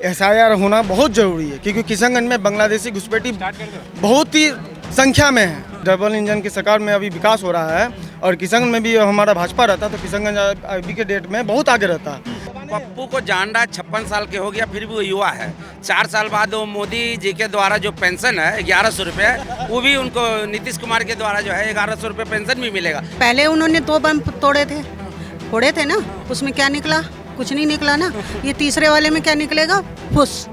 SIR होना बहुत ज़रूरी है, क्योंकि किशनगंज में बांग्लादेशी घुसपैठी बहुत ही संख्या में है। डबल इंजन की सरकार में अभी विकास हो रहा है और किशनगंज में भी हमारा भाजपा रहता तो किशनगंज अभी के डेट में बहुत आगे रहता। पप्पू को जान रहा है, 56 साल के हो गया फिर भी वो युवा है। 4 साल बाद वो मोदी जी के द्वारा जो पेंशन है 1100 रुपये, वो भी उनको नीतीश कुमार के द्वारा जो है 1100 रुपये पेंशन भी मिलेगा। पहले उन्होंने 2 बम फोड़े थे ना, उसमें क्या निकला? कुछ नहीं निकला ना। ये तीसरे वाले में क्या निकलेगा? फुस।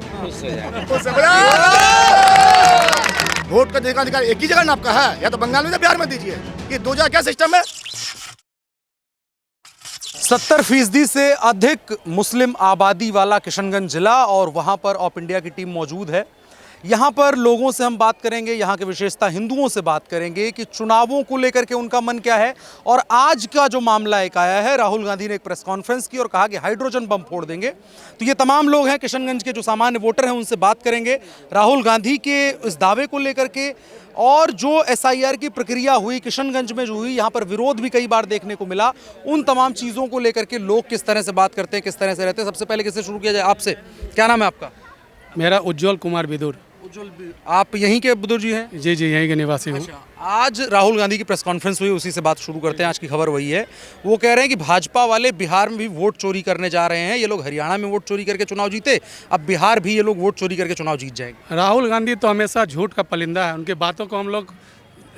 वोट का अधिकार एक ही जगह ना आपका है, या तो बंगाल में या बिहार में दीजिए। ये 2 जगह क्या सिस्टम है? 70% से अधिक मुस्लिम आबादी वाला किशनगंज जिला और वहां पर ऑप इंडिया की टीम मौजूद है। यहाँ पर लोगों से हम बात करेंगे, यहाँ के विशेषता हिंदुओं से बात करेंगे कि चुनावों को लेकर के उनका मन क्या है। और आज का जो मामला एक आया है, राहुल गांधी ने एक प्रेस कॉन्फ्रेंस की और कहा कि हाइड्रोजन बम फोड़ देंगे। तो ये तमाम लोग हैं किशनगंज के जो सामान्य वोटर हैं, उनसे बात करेंगे राहुल गांधी के इस दावे को लेकर के। और जो SIR की प्रक्रिया हुई किशनगंज में जो हुई, यहाँ पर विरोध भी कई बार देखने को मिला। उन तमाम चीज़ों को लेकर के लोग किस तरह से बात करते हैं, किस तरह से रहते हैं। सबसे पहले किससे शुरू किया जाए? आपसे। क्या नाम है आपका? मेरा उज्जवल कुमार विदुर। आप यहीं के बुजुर्ग जी हैं? जी यहीं के निवासी हूँ। आज राहुल गांधी की प्रेस कॉन्फ्रेंस हुई, उसी से बात शुरू करते हैं। आज की खबर वही है, वो कह रहे हैं कि भाजपा वाले बिहार में भी वोट चोरी करने जा रहे हैं। ये लोग हरियाणा में वोट चोरी करके चुनाव जीते, अब बिहार भी ये लोग वोट चोरी करके चुनाव जीत जाएंगे। राहुल गांधी तो हमेशा झूठ का पलिंदा है। उनकी बातों को हम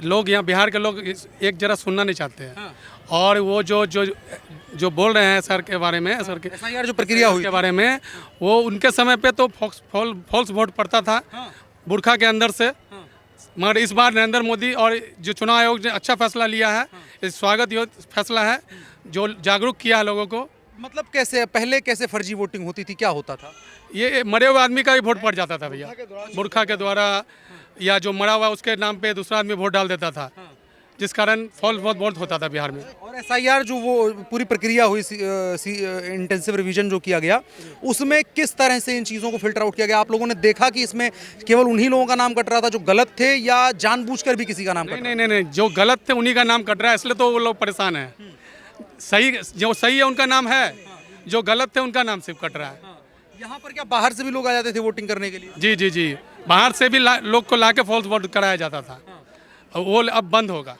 लोग यहाँ बिहार के लोग एक जरा सुनना नहीं चाहते हैं। हाँ। और वो जो बोल रहे हैं सर के बारे में, सर के SIR जो प्रक्रिया हुई के बारे में, वो उनके समय पे तो फॉल्स वोट पड़ता था। हाँ। बुरखा के अंदर से। हाँ। मगर इस बार नरेंद्र मोदी और जो चुनाव आयोग ने अच्छा फैसला लिया है। हाँ। इस स्वागत योग्य फैसला है, जो जागरूक किया है लोगों को। मतलब कैसे पहले कैसे फर्जी वोटिंग होती थी, क्या होता था? ये मरे हुए आदमी का भी वोट पड़ जाता था भैया, बुरखा के द्वारा। या जो मरा हुआ उसके नाम पे दूसरा आदमी वोट डाल देता था, जिस कारण फॉल्स बहुत होता था बिहार में। और SIR जो वो पूरी प्रक्रिया हुई, इंटेंसिव रिवीजन जो किया गया, उसमें किस तरह से इन चीज़ों को फिल्टर आउट किया गया? आप लोगों ने देखा कि इसमें केवल उन्हीं लोगों का नाम कट रहा था जो गलत थे, या जानबूझकर भी किसी का नाम कट रहा? नहीं, जो गलत थे उन्हीं का नाम कट रहा है, इसलिए तो वो लोग परेशान हैं। जो सही है उनका नाम है, जो गलत थे उनका नाम सिर्फ कट रहा है। यहाँ पर क्या बाहर से भी लोग आ जाते थे वोटिंग करने के लिए? जी, बाहर से भी लोग को लाके फॉल्स वोट कराया जाता था। वो अब बंद होगा।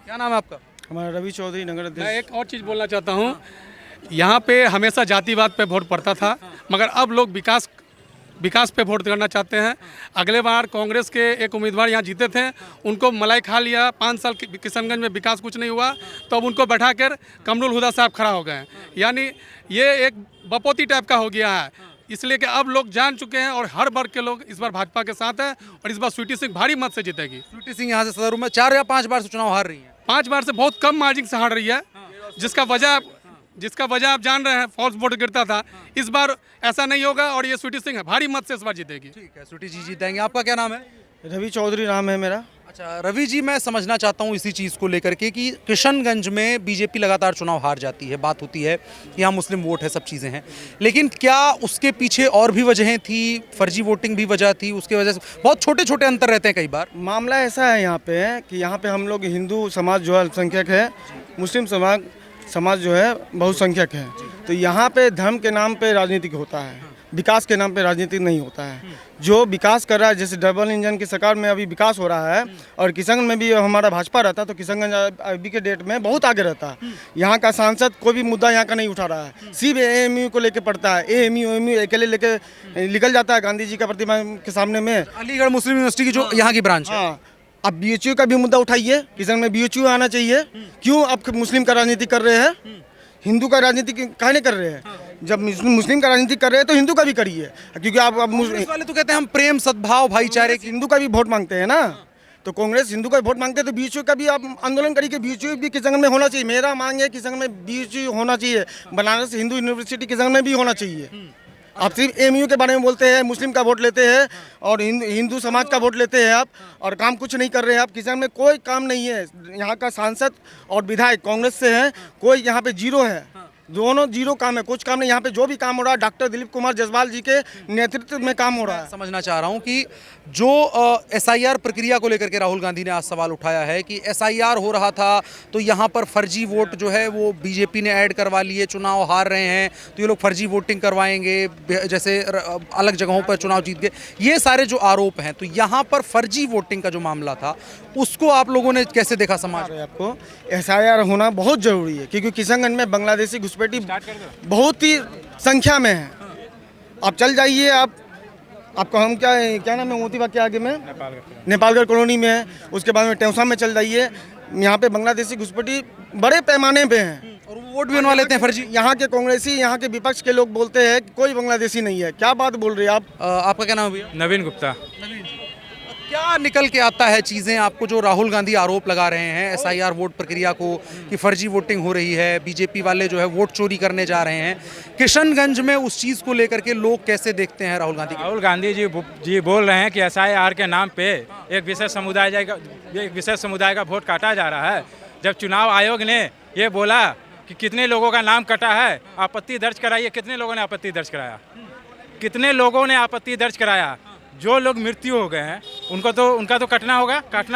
क्या नाम है आपका? हमारा रवि चौधरी, नगर अध्यक्ष। मैं एक और चीज़ बोलना चाहता हूँ, यहाँ पे हमेशा जातिवाद पे वोट पड़ता था, मगर अब लोग विकास पे वोट करना चाहते हैं। अगले बार कांग्रेस के एक उम्मीदवार यहाँ जीते थे, उनको मलाई खा लिया। 5 साल किशनगंज में विकास कुछ नहीं हुआ, तो अब उनको बैठाकर कमरुल हुदा साहब खड़ा हो गए हैं। यानी ये एक बपोती टाइप का हो गया है, इसलिए कि अब लोग जान चुके हैं और हर वर्ग के लोग इस बार भाजपा के साथ हैं। और इस बार स्वीटी सिंह भारी मत से जीतेगी। स्वीटी सिंह यहाँ से सदर में 4 या 5 बार से चुनाव हार रही है। 5 बार से बहुत कम मार्जिन से हार रही है, जिसका वजह आप जान रहे हैं, फॉल्स वोट गिरता था। इस बार ऐसा नहीं होगा और ये स्वीटी सिंह भारी मत से इस बार जीतेगी। ठीक है, स्वीटी जी जीतेंगे। आपका क्या नाम है? रवि चौधरी नाम है मेरा। अच्छा रवि जी, मैं समझना चाहता हूँ इसी चीज़ को लेकर के कि किशनगंज में बीजेपी लगातार चुनाव हार जाती है, बात होती है कि यहाँ मुस्लिम वोट है, सब चीज़ें हैं, लेकिन क्या उसके पीछे और भी वजहें थी? फर्जी वोटिंग भी वजह थी, उसके वजह से बहुत छोटे छोटे अंतर रहते हैं कई बार। मामला ऐसा है यहाँ पे कि यहाँ पे हम लोग हिंदू समाज जो है अल्पसंख्यक है, मुस्लिम समाज जो है बहुसंख्यक है। तो यहाँ पे धर्म के नाम पे राजनीति होता है, विकास के नाम पे राजनीति नहीं होता है। जो विकास कर रहा है, जैसे डबल इंजन की सरकार में अभी विकास हो रहा है और किशनगंज में भी हमारा भाजपा रहता तो किशनगंज अभी के डेट में बहुत आगे रहता। यहाँ का सांसद कोई भी मुद्दा यहाँ का नहीं उठा रहा है, सिर्फ AMU को लेके पड़ता है। AMU अकेले लेके निकल जाता है गांधी जी का प्रतिमा के सामने में। अलीगढ़ मुस्लिम यूनिवर्सिटी की जो यहाँ की ब्रांच है। हाँ, अब BHU का भी मुद्दा उठाइए, किशनगंज में BHU आना चाहिए। क्यों अब मुस्लिम का राजनीति कर रहे हैं? हिंदू का राजनीति काहे नहीं कर रहे हैं? जब मुस्लिम का राजनीति कर रहे हैं तो हिंदू का भी करिए, क्योंकि आप अब वाले तो कहते हैं हम प्रेम सद्भाव भाईचारे की। हिंदू का भी वोट मांगते हैं ना, तो कांग्रेस हिंदू का वोट मांगते हैं, तो BHU का भी आप आंदोलन करिए। BHU भी किशनगंज में होना चाहिए। मेरा मांग है किशनगंज में BHU होना चाहिए। बनारस हिंदू यूनिवर्सिटी किशनगंज में भी होना चाहिए। आप सिर्फ AMU के बारे में बोलते हैं, मुस्लिम का वोट लेते हैं और हिंदू समाज का वोट लेते हैं आप, और काम कुछ नहीं कर रहे हैं आप। किशनगंज में कोई काम नहीं है। यहाँ का सांसद और विधायक कांग्रेस से हैं, कोई यहाँ पे जीरो है। दोनों जीरो काम है, कुछ काम नहीं। यहाँ पे जो भी काम हो रहा है डॉक्टर दिलीप कुमार जायसवाल जी के नेतृत्व में काम हो रहा है। समझना चाह रहा हूं कि जो SIR प्रक्रिया को लेकर के राहुल गांधी ने आज सवाल उठाया है कि SIR हो रहा था तो यहाँ पर फर्जी वोट जो है वो बीजेपी ने ऐड करवा लिए, चुनाव हार रहे हैं तो ये लोग फर्जी वोटिंग करवाएंगे, जैसे अलग जगहों पर चुनाव जीत गए, ये सारे जो आरोप हैं, तो यहाँ पर फर्जी वोटिंग का जो मामला था उसको आप लोगों ने कैसे देखा समाज में? आपको SIR होना बहुत ज़रूरी है क्योंकि किशनगंज में बांग्लादेशी घुसपैठी बहुत ही संख्या में है। आप चल जाइए, आपको हम क्या नाम है मोतीबाग के आगे में नेपालगढ़ कॉलोनी में है, उसके बाद में टेउसा में चल जाइए, यहाँ पे बांग्लादेशी घुसपैठी बड़े पैमाने पे हैं और वो वोट भी बनवा लेते हैं फर्जी। यहाँ के कांग्रेसी, यहाँ के विपक्ष के लोग बोलते हैं कि कोई बांग्लादेशी नहीं है। क्या बात बोल रहे हैं आप? आपका क्या नाम है भैया? नवीन गुप्ता। क्या निकल के आता है चीज़ें आपको, जो राहुल गांधी आरोप लगा रहे हैं SIR वोट प्रक्रिया को कि फर्जी वोटिंग हो रही है, बीजेपी वाले जो है वोट चोरी करने जा रहे हैं, किशनगंज में उस चीज़ को लेकर के लोग कैसे देखते हैं राहुल गांधी? राहुल गांधी जी बोल रहे हैं कि SIR के नाम पे एक विशेष समुदाय का वोट काटा जा रहा है। जब चुनाव आयोग ने ये बोला कि कितने लोगों का नाम कटा है, आपत्ति दर्ज कराइए, कितने लोगों ने आपत्ति दर्ज कराया? कितने लोगों ने आपत्ति दर्ज कराया? जो लोग मृत्यु हो गए हैं उनका तो काटना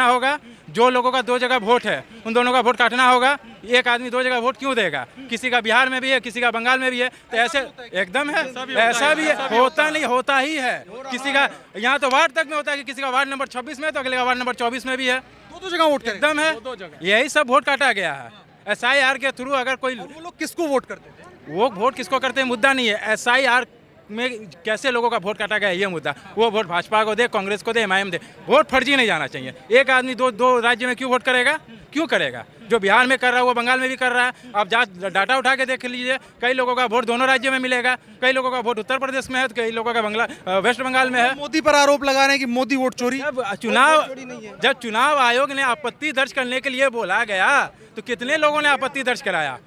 होगा। जो लोगों का 2 जगह वोट है उन दोनों का वोट काटना होगा। एक आदमी 2 जगह वोट क्यों देगा? किसी का बिहार में भी है, किसी का बंगाल में भी है, तो ऐसे एकदम है, ऐसा भी है, होता नहीं, होता ही है। किसी का यहाँ तो वार्ड तक में होता है कि किसी का वार्ड नंबर 26 में तो अगले का वार्ड नंबर 24 में भी है, 2 जगह वोट एकदम है। यही सब वोट काटा गया है SIR के थ्रू। अगर कोई वो लोग किसको वोट करते थे? वो वोट किसको करते हैं मुद्दा नहीं है, SIR में कैसे लोगों का वोट काटा गया ये मुद्दा। वो वोट भाजपा को दे, कांग्रेस को दे, MIM दे, वोट फर्जी नहीं जाना चाहिए। एक आदमी दो राज्य में क्यों वोट करेगा? क्यों करेगा? जो बिहार में कर रहा है वो बंगाल में भी कर रहा है। आप डाटा उठा के देख लीजिए, कई लोगों का वोट दोनों राज्यों में मिलेगा, कई लोगों का वोट उत्तर प्रदेश में है तो कई लोगों का वेस्ट बंगाल में है। मोदी पर आरोप लगा रहे हैं कि मोदी वोट चोरी। जब चुनाव आयोग ने आपत्ति दर्ज करने के लिए बोला गया तो कितने लोगों ने आपत्ति दर्ज कराया?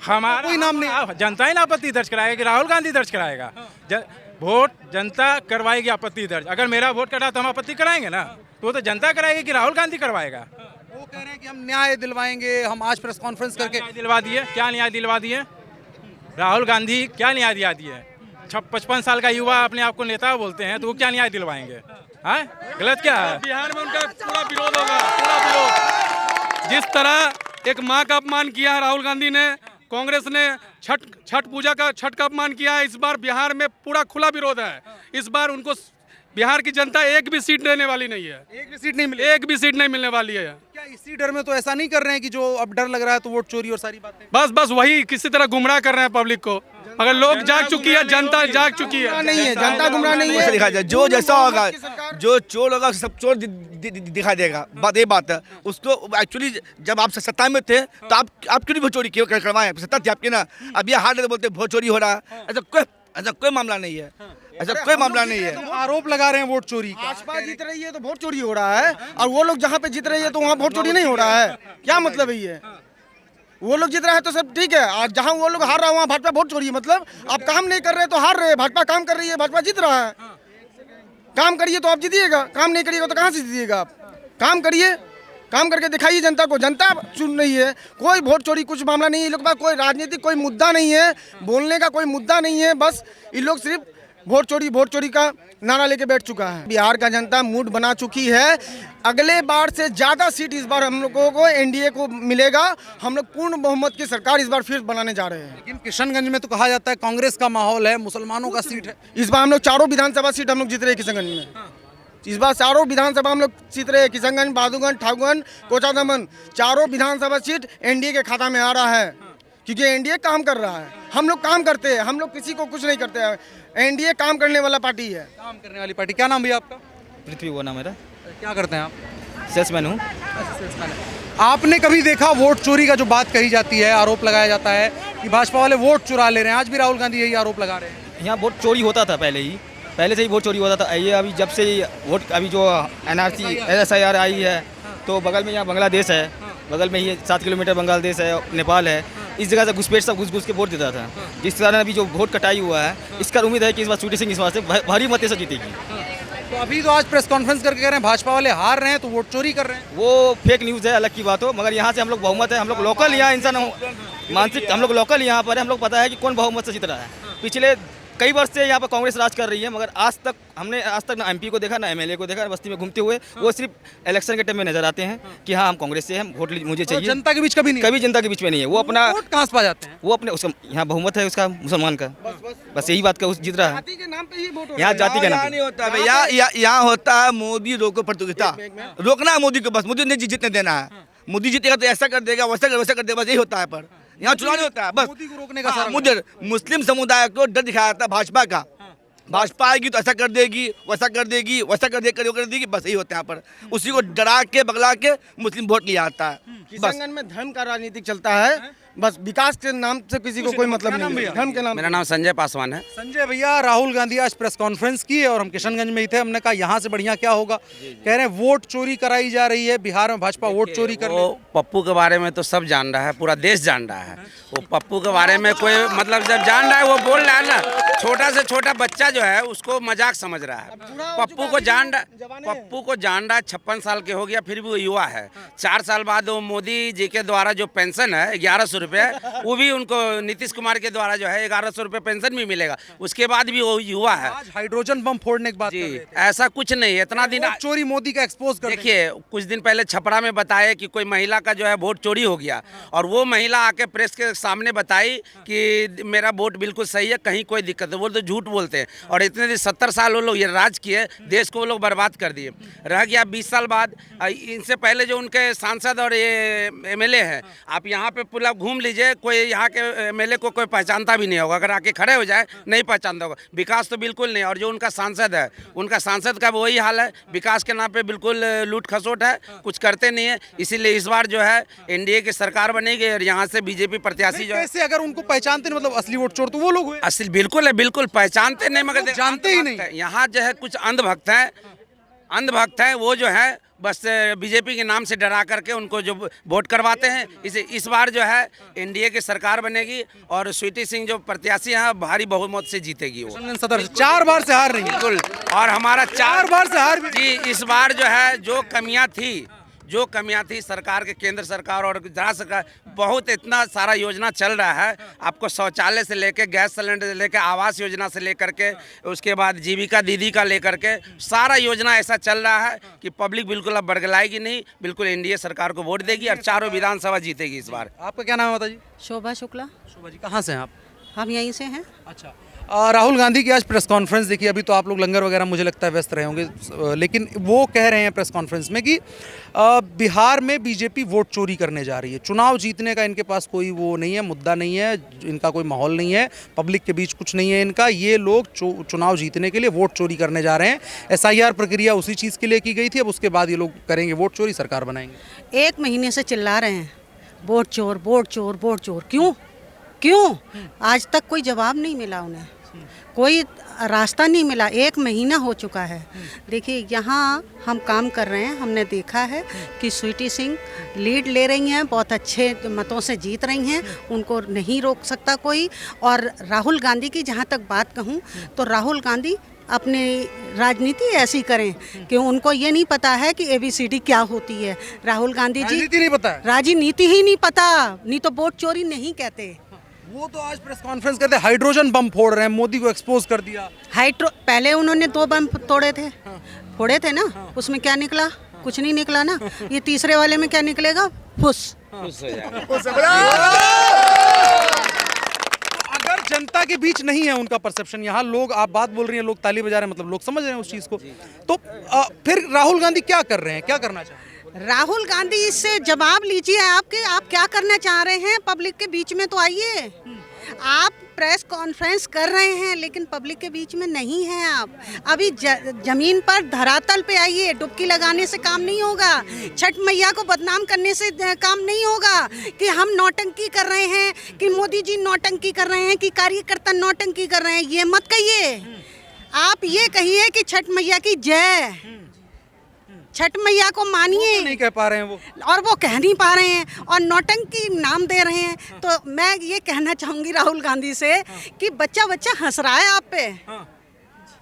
हमारा कोई नाम नहीं, जनता ही ना आपत्ति दर्ज कराएगा कि राहुल गांधी दर्ज कराएगा? वोट जनता करवाएगी आपत्ति दर्ज। अगर मेरा वोट कटा तो हम आपत्ति कराएंगे ना, तो वो तो जनता कराएगी कि राहुल गांधी करवाएगा? वो कह रहे हैं कि हम न्याय दिलवाएंगे, हम आज प्रेस कॉन्फ्रेंस करके दिलवा दिए। क्या न्याय दिलवा दिए? राहुल गांधी क्या न्याय दिया दिए? 55 साल का युवा अपने आप को नेता बोलते हैं तो वो क्या न्याय दिलवाएंगे? हाँ, गलत क्या है? बिहार में उनका पूरा विरोध होगा, पूरा विरोध। जिस तरह एक माँ का अपमान किया है राहुल गांधी ने, कांग्रेस ने छठ का अपमान किया है, इस बार बिहार में पूरा खुला विरोध है। इस बार उनको बिहार की जनता एक भी सीट देने वाली नहीं है, एक भी सीट नहीं मिलने वाली है। क्या इसी डर में तो ऐसा नहीं कर रहे हैं कि जो अब डर लग रहा है तो वोट चोरी और सारी बातें? बस वही किसी तरह गुमराह कर रहे हैं पब्लिक को। मगर लोग जाग चुकी है, जनता जाग चुकी है। नहीं है, जनता गुमराह नहीं है। दिखा जाए जो जैसा होगा, जो चोर होगा सब चोर दिखा देगा। ये बात है। उसको एक्चुअली जब आप सत्ता में थे तो आप क्यों नहीं वोट चोरी करवाए? सत्ता थी आपकी ना। अब ये हार बोलते वोट चोरी हो रहा है, ऐसा कोई मामला नहीं है, ऐसा कोई मामला नहीं है। आरोप लगा रहे हैं वोट चोरी का। भाजपा जीत रही है तो वोट चोरी हो रहा है, और वो लोग जहाँ पे जीत रही है तो वहाँ वोट चोरी नहीं हो रहा है। क्या मतलब है ये? वो लोग जीत रहा है तो सब ठीक है, और जहाँ वो लोग हार रहा है वहाँ भाजपा वोट चोरी है। मतलब आप काम नहीं कर रहे तो हार रहे हैं, भाजपा काम कर रही है, भाजपा जीत रहा है। काम करिए तो आप जीतिएगा, काम नहीं करिएगा तो कहाँ से जीतिएगा आप? काम करिए, काम करके दिखाइए जनता को। जनता चुन रही है, कोई वोट चोरी कुछ मामला नहीं है। इन लोग के पास कोई राजनीतिक कोई मुद्दा नहीं है, बोलने का कोई मुद्दा नहीं है। बस इन लोग सिर्फ वोट चोरी का नारा लेके बैठ चुका है। बिहार का जनता मूड बना चुकी है। अगले बार से ज़्यादा सीट इस बार हम लोगों को एनडीए को मिलेगा। हम लोग पूर्ण बहुमत की सरकार इस बार फिर बनाने जा रहे हैं। लेकिन किशनगंज में तो कहा जाता है कांग्रेस का माहौल है, मुसलमानों का सीट है। इस बार हम लोग 4 विधानसभा सीट हम लोग जीत रहे हैं किशनगंज में। इस बार 4 विधानसभा हम लोग जीत रहे हैं। किशनगंज, बहादुरगंज, ठाकुरगंज, कोचादमन, 4 विधानसभा सीट एनडीए के खाता में आ रहा है, क्योंकि एनडीए काम कर रहा है। हम लोग काम करते हैं, हम लोग किसी को कुछ नहीं करते हैं। एनडीए काम करने वाला पार्टी है, काम करने वाली पार्टी। क्या नाम भैया आपका? पृथ्वी वो नाम मेरा। क्या करते हैं आप? सेल्समैन हूँ। आपने कभी देखा वोट चोरी का जो बात कही जाती है, आरोप लगाया जाता है कि भाजपा वाले वोट चुरा ले रहे हैं? आज भी राहुल गांधी यही आरोप लगा रहे हैं। यहाँ वोट चोरी होता था पहले से ही वोट चोरी होता था। ये अभी जब से वोट अभी जो NRC SIR आई है तो बगल में यहाँ बांग्लादेश है, बगल में ही 7 किलोमीटर बांग्लादेश है, नेपाल है। इस जगह से घुसपैठ सब घुस के वोट देता था। जिस कारण अभी जो वोट कटाई हुआ है, इसका उम्मीद है कि इस बार श्रुति सिंह इस बार से भारी मत से जीतेगी। तो अभी तो आज प्रेस कॉन्फ्रेंस करके कह रहे हैं भाजपा वाले हार रहे हैं तो वोट चोरी कर रहे हैं। वो फेक न्यूज़ है, अलग की बात हो, मगर यहाँ से हम लोग बहुमत है। हम लोग लोकल यहाँ इंसान मानसिक हम लोग लोकल यहाँ पर है, हम लोग पता है कि कौन बहुमत से जीत रहा है। पिछले कई वर्ष से यहाँ पर कांग्रेस राज कर रही है, मगर आज तक ना एमपी को देखा, ना एमएलए को देखा, बस्ती में घूमते हुए वो सिर्फ इलेक्शन के टाइम में नजर आते हैं कि हाँ हम कांग्रेस से हैं, वोट मुझे चाहिए। जनता के बीच कभी नहीं, कभी जनता के बीच में नहीं है। वो अपना वोट कहाँ से पा जाते हैं? वो अपने उसका यहाँ बहुमत है उसका मुसलमान का, बस यही बात का उस जीत रहा है। जाति के नाम पे ही वोट यहाँ जाति का नाम नहीं होता भैया, यहाँ होता है मोदी रोको प्रतियोगिता, रोकना है मोदी को, बस मोदी ने जीतने देना है। मोदी जीतेगा तो ऐसा कर देगा, वैसा कर देगा, बस यही होता है। पर यहाँ चुनाव नहीं होता है, बस मोदी को रोकने का हाँ, मुझे मुस्लिम समुदाय को डर दिखाया था भाजपा का, भाजपा आएगी तो ऐसा कर देगी, वैसा कर देगी, वैसा कर देगी, बस यही होता है। यहाँ पर उसी को डरा के बगला के मुस्लिम वोट लिया आता है। किशनगंज में धर्म का राजनीतिक चलता है, बस विकास के नाम से किसी को कोई मतलब नहीं है, धर्म के नाम। मेरा नाम संजय पासवान है। संजय भैया, राहुल गांधी आज प्रेस कॉन्फ्रेंस की और हम किशनगंज में ही थे, हमने कहा यहाँ से बढ़िया क्या होगा। कह रहे हैं वोट चोरी कराई जा रही है, बिहार में भाजपा वोट चोरी कर रही है। वो पप्पू के बारे में तो सब जान रहा है, पूरा देश जान रहा है। वो पप्पू के बारे में कोई मतलब जब जान रहा है वो बोल रहा है ना, छोटा से छोटा बच्चा जो है उसको मजाक समझ रहा है। पप्पू को जान रहा है, 56 साल के हो गया फिर भी वो युवा है। 4 साल बाद वो मोदी जी के द्वारा जो पेंशन है 1100 रुपये, वो भी उनको नीतीश कुमार के द्वारा जो है 1100 रुपये पेंशन भी मिलेगा, उसके बाद भी वो युवा है। आज हाइड्रोजन बम फोड़ने की बात कर रहे जी, थे। ऐसा कुछ नहीं है, इतना दिन वोट चोरी मोदी का एक्सपोज कर देखिए, कुछ दिन पहले छपरा में बताए कि कोई महिला का जो है वोट चोरी हो गया, और वो महिला आके प्रेस के सामने बताई कि मेरा वोट बिल्कुल सही है, कहीं कोई दिक्कत है। वो तो झूठ बोलते हैं। और इतने दिन 70 साल वो लोग ये राज किए, देश को वो लोग बर्बाद कर दिए। रह गया 20 साल बाद, इनसे पहले जो उनके सांसद और ये एमएलए हैं, आप यहाँ पे पूरा घूम लीजिए, कोई यहाँ के एमएलए को कोई पहचानता भी नहीं होगा। अगर आके खड़े हो जाए नहीं पहचानता होगा। विकास तो बिल्कुल नहीं। और जो उनका सांसद है, उनका सांसद का वही हाल है, विकास के नाम पे बिल्कुल लूट खसोट है, कुछ करते नहीं है। इसीलिए इस बार जो है एनडीए की सरकार बनेगी और यहाँ से बीजेपी प्रत्याशी जो है, कैसे अगर उनको पहचानते नहीं, मतलब असली वोट चोर तो वो लोग हुए। असली बिल्कुल है, बिल्कुल पहचानते नहीं, मगर जानते ही नहीं। यहाँ जो है कुछ अंधभक्त हैं, वो जो है बस बीजेपी के नाम से डरा करके उनको जो वोट करवाते हैं। इस बार जो है एनडीए की सरकार बनेगी और स्वीटी सिंह जो प्रत्याशी हैं भारी बहुमत से जीतेगी। वो सदर 4 बार से हार रही है। बिल्कुल, और हमारा 4 बार से हार भी। जी, इस बार जो है जो कमियां थी सरकार के, केंद्र सरकार और गुजरात सरकार, बहुत इतना सारा योजना चल रहा है। आपको शौचालय से लेकर गैस सिलेंडर से लेकर आवास योजना से लेकर के, उसके बाद जीविका दीदी का लेकर के सारा योजना ऐसा चल रहा है कि पब्लिक बिल्कुल अब बरगलाएगी नहीं, बिल्कुल एनडीए सरकार को वोट देगी और चारों विधानसभा जीतेगी इस बार। आपका क्या नाम है माता जी? शोभा शुक्ला। शोभा जी, कहाँ से हैं आप? हम यहीं से हैं। अच्छा, राहुल गांधी की आज प्रेस कॉन्फ्रेंस देखी। अभी तो आप लोग लंगर वगैरह मुझे लगता है व्यस्त रहे होंगे, लेकिन वो कह रहे हैं प्रेस कॉन्फ्रेंस में कि बिहार में बीजेपी वोट चोरी करने जा रही है। चुनाव जीतने का इनके पास कोई वो नहीं है, मुद्दा नहीं है, इनका कोई माहौल नहीं है, पब्लिक के बीच कुछ नहीं है इनका। ये लोग चुनाव जीतने के लिए वोट चोरी करने जा रहे हैं। SIR प्रक्रिया उसी चीज़ के लिए की गई थी, अब उसके बाद ये लोग करेंगे वोट चोरी, सरकार बनाएंगे। 1 महीने से चिल्ला रहे हैं वोट चोर, वोट चोर, वोट चोर। क्यों आज तक कोई जवाब नहीं मिला उन्हें, कोई रास्ता नहीं मिला। 1 महीना हो चुका है। देखिए, यहाँ हम काम कर रहे हैं, हमने देखा है कि स्वीटी सिंह लीड ले रही हैं, बहुत अच्छे मतों से जीत रही हैं, उनको नहीं रोक सकता कोई। और राहुल गांधी की जहाँ तक बात कहूँ तो राहुल गांधी अपनी राजनीति ऐसी करें कि उनको ये नहीं पता है कि ABCD क्या होती है। राहुल गांधी जी राजनीति नहीं पता है, राजनीति ही नहीं पता, नहीं तो वोट चोरी नहीं कहते। वो तो आज प्रेस कॉन्फ्रेंस करते हाइड्रोजन बम फोड़ रहे हैं, मोदी को एक्सपोज कर दिया। पहले उन्होंने 2 बम फोड़े थे ना, उसमें क्या निकला? कुछ नहीं निकला ना। ये तीसरे वाले में क्या निकलेगा? फुस। अगर जनता के बीच नहीं है उनका परसेप्शन, यहाँ लोग, आप बात बोल रही हैं, लोग ताली बजा रहे हैं, मतलब लोग समझ रहे हैं उस चीज़ को, तो फिर राहुल गांधी क्या कर रहे हैं, क्या करना चाह रहे हैं? राहुल गांधी, इससे जवाब लीजिए आप क्या करना चाह रहे हैं। पब्लिक के बीच में तो आइए। आप प्रेस कॉन्फ्रेंस कर रहे हैं लेकिन पब्लिक के बीच में नहीं हैं आप। अभी जमीन पर धरातल पे आइए। डुबकी लगाने से काम नहीं होगा, छठ मैया को बदनाम करने से काम नहीं होगा कि हम नौटंकी कर रहे हैं, कि मोदी जी नौटंकी कर रहे हैं, कि कार्यकर्ता नौटंकी कर रहे हैं। ये मत कहिए, आप ये कहिए कि छठ मैया की जय, छठ मैया को मानिए। नहीं कह पा रहे हैं वो, और वो कह नहीं पा रहे हैं और नौटंकी नाम दे रहे हैं। तो मैं ये कहना चाहूँगी राहुल गांधी से कि बच्चा हंस रहा है आप पे।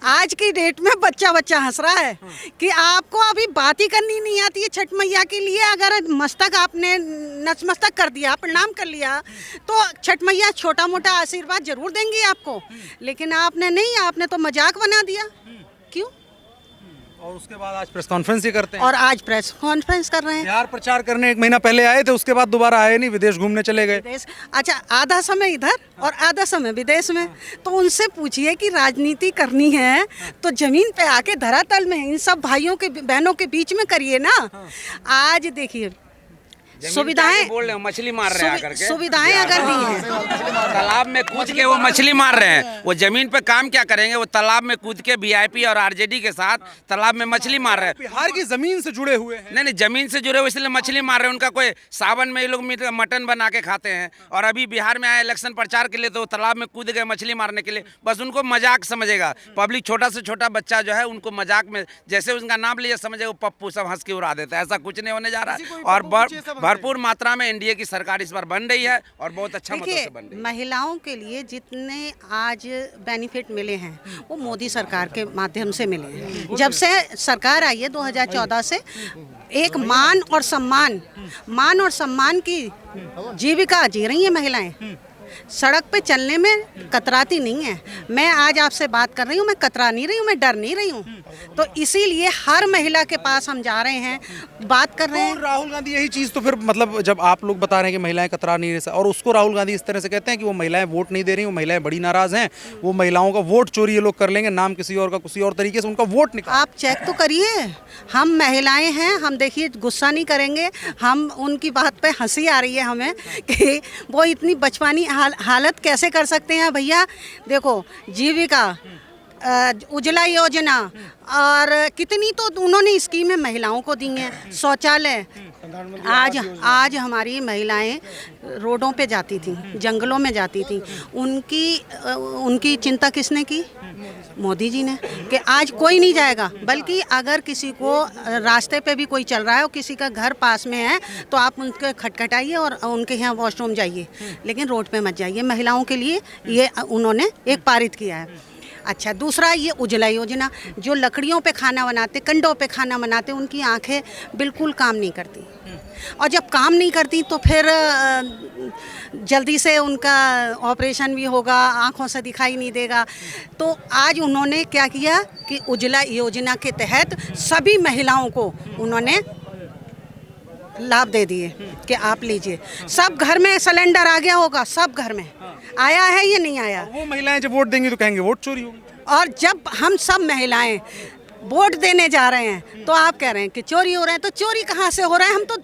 आज की डेट में बच्चा बच्चा हंस रहा है कि आपको अभी बात ही करनी नहीं आती है छठ मैया के लिए। अगर मस्तक आपने नतमस्तक कर दिया, प्रणाम कर लिया, तो छठ मैया छोटा मोटा आशीर्वाद जरूर देंगी आपको, लेकिन आपने नहीं, आपने तो मजाक बना दिया। क्यों? और उसके बाद आज प्रेस कॉन्फ्रेंस ही करते हैं। और आज प्रेस कॉन्फ्रेंस कर रहे हैं। बिहार प्रचार करने 1 महीना पहले आए थे, उसके बाद दोबारा आए नहीं, विदेश घूमने चले गए। विदेश, अच्छा, आधा समय इधर और आधा समय विदेश में। तो उनसे पूछिए कि राजनीति करनी है तो जमीन पे आके धरातल में इन सब भाइयों के बहनों के बीच में करिए ना। आज देखिए सुविधाएं बोल रहे हो, मछली मार रहे हैं आकर के। सुविधाएं अगर दी हैं, तालाब में कूद के वो मछली मार रहे हैं, वो जमीन पे काम क्या करेंगे? वो तालाब में कूद के वीआईपी और आरजेडी के साथ तालाब में मछली मार रहे हैं। बिहार की जमीन से जुड़े हुए हैं। नहीं, जमीन से जुड़े हुए इसलिए मछली मार रहे हैं। उनका कोई सावन में ये लोग मटन बना के खाते हैं, और अभी बिहार में आए इलेक्शन प्रचार के लिए तो तालाब में कूद गए मछली मारने के लिए। बस उनको मजाक समझेगा पब्लिक। छोटा से छोटा बच्चा जो है उनको मजाक में, जैसे उनका नाम लिया समझेगा वो पप्पू, सब हंस के उड़ा देता है। ऐसा कुछ नहीं होने जा रहा है, और भरपूर मात्रा में एनडीए की सरकार इस बार बन रही है, और बहुत अच्छा मतों से बन रही है। महिलाओं के लिए जितने आज बेनिफिट मिले हैं वो मोदी सरकार के माध्यम से मिले हैं। जब से सरकार आई है 2014 से, एक मान और सम्मान की जीविका जी रही है महिलाएं। सड़क पे चलने में कतराती नहीं है। मैं आज आपसे बात कर रही हूँ, मैं कतरा नहीं रही हूँ, मैं डर नहीं रही हूँ। तो इसीलिए हर महिला के पास हम जा रहे हैं, बात कर रहे हैं। तो राहुल गांधी यही चीज़, तो फिर मतलब जब आप लोग बता रहे हैं कि महिलाएं कतरा नहीं रही, और उसको राहुल गांधी इस तरह से कहते हैं कि वो महिलाएं वोट नहीं दे रही, वो महिलाएं बड़ी नाराज हैं, वो महिलाओं का वोट चोरी ये लोग कर लेंगे, नाम किसी और का किसी और तरीके से उनका वोट निकाल। आप चेक तो करिए, हम महिलाएं हैं, हम देखिए गुस्सा नहीं करेंगे। हम उनकी बात पे हंसी आ रही है हमें कि वो इतनी बचपनी हालत कैसे कर सकते हैं भैया। देखो, जीविका, उज्ज्वला योजना और कितनी तो उन्होंने स्कीमें महिलाओं को दी हैं। शौचालय, आज हमारी महिलाएं रोडों पे जाती थी, जंगलों में जाती थी, उनकी चिंता किसने की? मोदी जी ने, कि आज कोई नहीं जाएगा। बल्कि अगर किसी को रास्ते पे भी कोई चल रहा है और किसी का घर पास में है तो आप उनके खटखटाइए और उनके यहाँ वॉशरूम जाइए, लेकिन रोड पे मत जाइए। महिलाओं के लिए ये उन्होंने एक पारित किया है। अच्छा, दूसरा ये उज्ज्वला योजना, जो लकड़ियों पे खाना बनाते, कंडों पे खाना बनाते, उनकी आंखें बिल्कुल काम नहीं करती, और जब काम नहीं करती तो फिर जल्दी से उनका ऑपरेशन भी होगा, आंखों से दिखाई नहीं देगा। तो आज उन्होंने क्या किया कि उज्ज्वला योजना के तहत सभी महिलाओं को उन्होंने लाभ दे दिए कि आप लीजिए। सब घर में सिलेंडर आ गया होगा, सब घर में आया है, ये नहीं आया। वो महिलाएं जब वोट देंगी तो कहेंगे वोट चोरी होगी। और जब हम सब महिलाएं वोट देने जा रहे हैं तो आप कह रहे हैं कि चोरी हो रहे हैं। तो चोरी कहाँ से हो रहा है? हम तो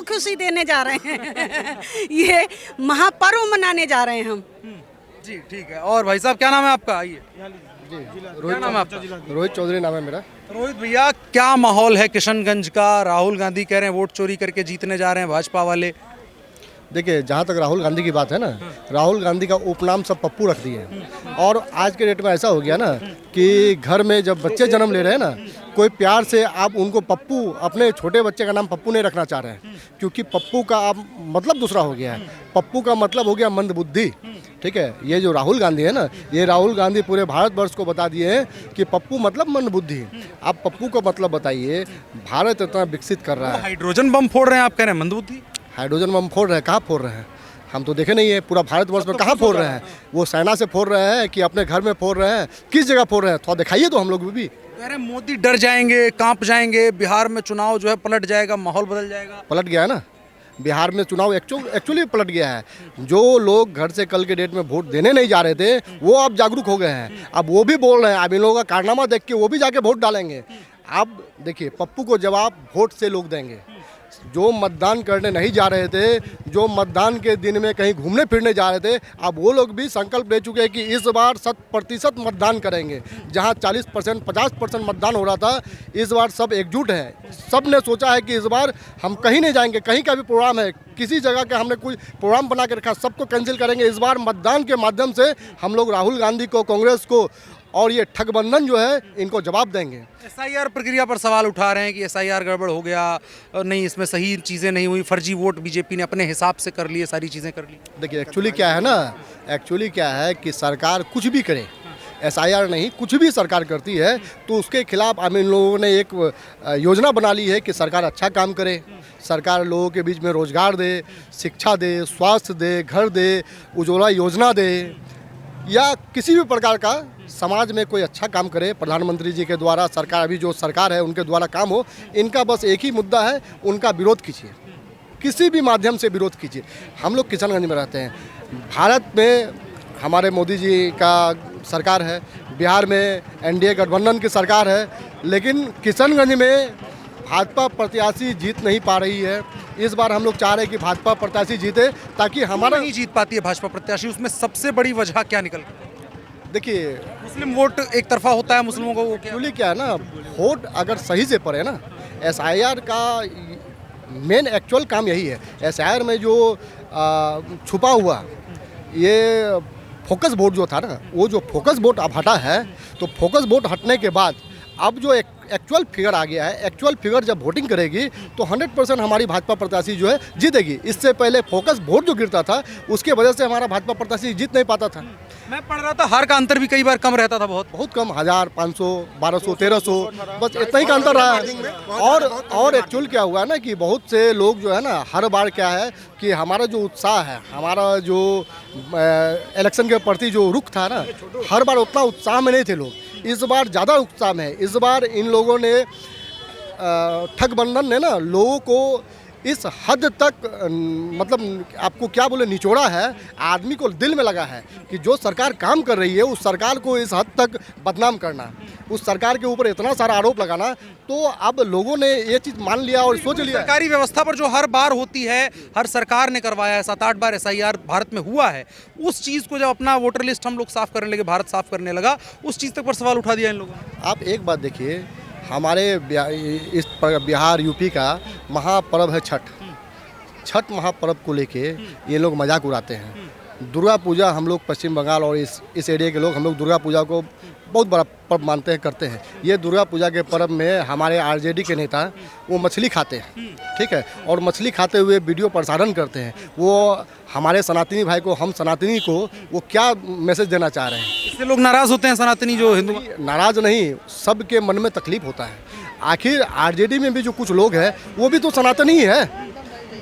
खुशी देने जा रहे हैं। ये महापर्व मनाने जा रहे हैं हम। जी ठीक है। और भाई साहब, क्या नाम है आपका? आइए। रोहित नाम है आपका? रोहित चौधरी नाम है मेरा। रोहित भैया, क्या माहौल है किशनगंज का? राहुल गांधी कह रहे हैं वोट चोरी करके जीतने जा रहे हैं भाजपा वाले। देखिए, जहाँ तक राहुल गांधी की बात है ना, राहुल गांधी का उपनाम सब पप्पू रख दिए हैं। और आज के डेट में ऐसा हो गया ना कि घर में जब बच्चे जन्म ले रहे हैं ना, कोई प्यार से आप उनको पप्पू, अपने छोटे बच्चे का नाम पप्पू नहीं रखना चाह रहे हैं, क्योंकि पप्पू का आप मतलब दूसरा हो गया है। पप्पू का मतलब हो गया मंदबुद्धि। ठीक है, ये जो राहुल गांधी है ना, ये राहुल गांधी पूरे भारतवर्ष को बता दिए हैं कि पप्पू मतलब मंदबुद्धि। आप पप्पू का मतलब बताइए। भारत इतना विकसित कर रहा है। हाइड्रोजन बम फोड़ रहे हैं, आप कह रहे हैं मंदबुद्धि? हाइड्रोजन बम फोड़ रहे हैं? कहाँ फोड़ रहे हैं? हम तो देखे नहीं है पूरा भारतवर्ष में। कहाँ फोड़ रहे हैं? वो सेना से फोड़ रहे हैं कि अपने घर में फोड़ रहे हैं? किस जगह फोड़ रहे हैं? थोड़ा दिखाइए तो हम लोग भी। अरे मोदी डर जाएंगे, कांप जाएंगे, बिहार में चुनाव जो है पलट जाएगा, माहौल बदल जाएगा। पलट गया है ना, बिहार में चुनाव एक्चुअली पलट गया है। जो लोग घर से कल के डेट में वोट देने नहीं जा रहे थे, वो अब जागरूक हो गए हैं। अब वो भी बोल रहे हैं, अब इन लोगों का कारनामा देख के वो भी जाके वोट डालेंगे। अब देखिए, पप्पू को जवाब वोट से लोग देंगे। जो मतदान करने नहीं जा रहे थे, जो मतदान के दिन में कहीं घूमने फिरने जा रहे थे, अब वो लोग भी संकल्प ले चुके हैं कि इस बार 100% मतदान करेंगे। जहां 40%, 50% मतदान हो रहा था, इस बार सब एकजुट है। सब ने सोचा है कि इस बार हम कहीं नहीं जाएंगे। कहीं का भी प्रोग्राम है, किसी जगह का हमने कोई प्रोग्राम बना के रखा, सबको कैंसिल करेंगे। इस बार मतदान के माध्यम से हम लोग राहुल गांधी को, कांग्रेस को और ये ठगबंधन जो है, इनको जवाब देंगे। एसआईआर प्रक्रिया पर सवाल उठा रहे हैं कि एसआईआर गड़बड़ हो गया, नहीं इसमें सही चीज़ें नहीं हुई, फर्जी वोट बीजेपी ने अपने हिसाब से कर लिए, सारी चीज़ें कर ली। देखिए, एक्चुअली क्या है ना, एक्चुअली क्या है कि सरकार कुछ भी करे, SIR नहीं, कुछ भी सरकार करती है तो उसके खिलाफ हम इन लोगों ने एक योजना बना ली है कि सरकार अच्छा काम करे, सरकार लोगों के बीच में रोजगार दे, शिक्षा दे, स्वास्थ्य दे, घर दे, उज्ज्वला योजना दे, या किसी भी प्रकार का समाज में कोई अच्छा काम करे। प्रधानमंत्री जी के द्वारा सरकार, अभी जो सरकार है उनके द्वारा काम हो। इनका बस एक ही मुद्दा है, उनका विरोध कीजिए, किसी भी माध्यम से विरोध कीजिए। हम लोग किशनगंज में रहते हैं, भारत में हमारे मोदी जी का सरकार है, बिहार में NDA गठबंधन की सरकार है, लेकिन किशनगंज में भाजपा प्रत्याशी जीत नहीं पा रही है। इस बार हम लोग चाह रहे हैं कि भाजपा प्रत्याशी जीते, ताकि हमारा नहीं जीत पाती है भाजपा प्रत्याशी, उसमें सबसे बड़ी वजह क्या निकल? देखिए, मुस्लिम वोट एक तरफा होता है, मुस्लिमों को वो क्या? एक्चुअली क्या है ना, वोट अगर सही से पड़े ना, SIR का मेन एक्चुअल काम यही है। SIR में जो छुपा हुआ ये फोकस वोट जो था ना, वो जो फोकस वोट अब हटा है, तो फोकस वोट हटने के बाद अब जो एक्चुअल फिगर आ गया है, एक्चुअल फिगर जब वोटिंग करेगी तो 100% हमारी भाजपा प्रत्याशी जो है जीतेगी। इससे पहले फोकस वोट जो गिरता था, उसके वजह से हमारा भाजपा प्रत्याशी जीत नहीं पाता था। मैं पढ़ रहा था हार का अंतर भी कई बार कम रहता था, बहुत कम, 1000, 500, 1200, 1300, बस इतना ही का अंतर रहा है। और एक्चुअल क्या हुआ ना कि बहुत से लोग जो है ना, हर बार क्या है कि हमारा जो उत्साह है, हमारा जो इलेक्शन के प्रति जो रुख था ना, हर बार उतना उत्साह में नहीं थे लोग। इस बार ज़्यादा उत्साह में है। इस बार इन लोगों ने ठगबंधन ने ना लोगों को इस हद तक मतलब आपको क्या बोले निचोड़ा है, आदमी को दिल में लगा है कि जो सरकार काम कर रही है उस सरकार को इस हद तक बदनाम करना, उस सरकार के ऊपर इतना सारा आरोप लगाना। तो अब लोगों ने ये चीज़ मान लिया और सोच लिया। सरकारी व्यवस्था पर जो हर बार होती है, हर सरकार ने करवाया है, 7-8 बार SIR भारत में हुआ है, उस चीज़ को जब अपना वोटर लिस्ट हम लोग साफ करने लगे, भारत साफ करने लगा, उस चीज़ तक पर सवाल उठा दिया इन लोगों ने। आप एक बात देखिए, हमारे इस बिहार यूपी का महापर्व है छठ महापर्व को लेके ये लोग मजाक उड़ाते हैं। दुर्गा पूजा हम लोग पश्चिम बंगाल और इस एरिया के लोग, हम लोग दुर्गा पूजा को बहुत बड़ा पर्व मानते हैं, करते हैं। ये दुर्गा पूजा के पर्व में हमारे RJD के नेता वो मछली खाते हैं, ठीक है, और मछली खाते हुए वीडियो प्रसारण करते हैं। वो हमारे सनातनी भाई को, हम सनातनी को वो क्या मैसेज देना चाह रहे हैं? इससे लोग नाराज़ होते हैं, सनातनी जो हिंदू। नाराज़ नहीं, सबके मन में तकलीफ होता है। आखिर RJD में भी जो कुछ लोग हैं वो भी तो सनातनी है,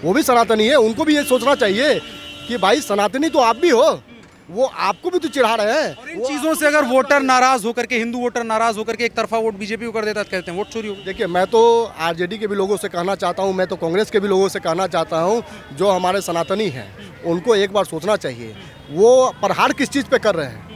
वो भी सनातनी है। उनको भी ये सोचना चाहिए कि भाई सनातनी तो आप भी हो, वो आपको भी तो चिढ़ा रहे हैं। और इन चीज़ों से अगर वोटर नाराज़ होकर के, हिंदू वोटर नाराज़ होकर के एक तरफा वोट BJP को कर देता, कहते हैं वोट चोरी हो। देखिए, मैं तो RJD के भी लोगों से कहना चाहता हूँ, मैं तो कांग्रेस के भी लोगों से कहना चाहता हूँ, जो हमारे सनातनी हैं उनको एक बार सोचना चाहिए वो प्रहार किस चीज़ पे कर रहे हैं।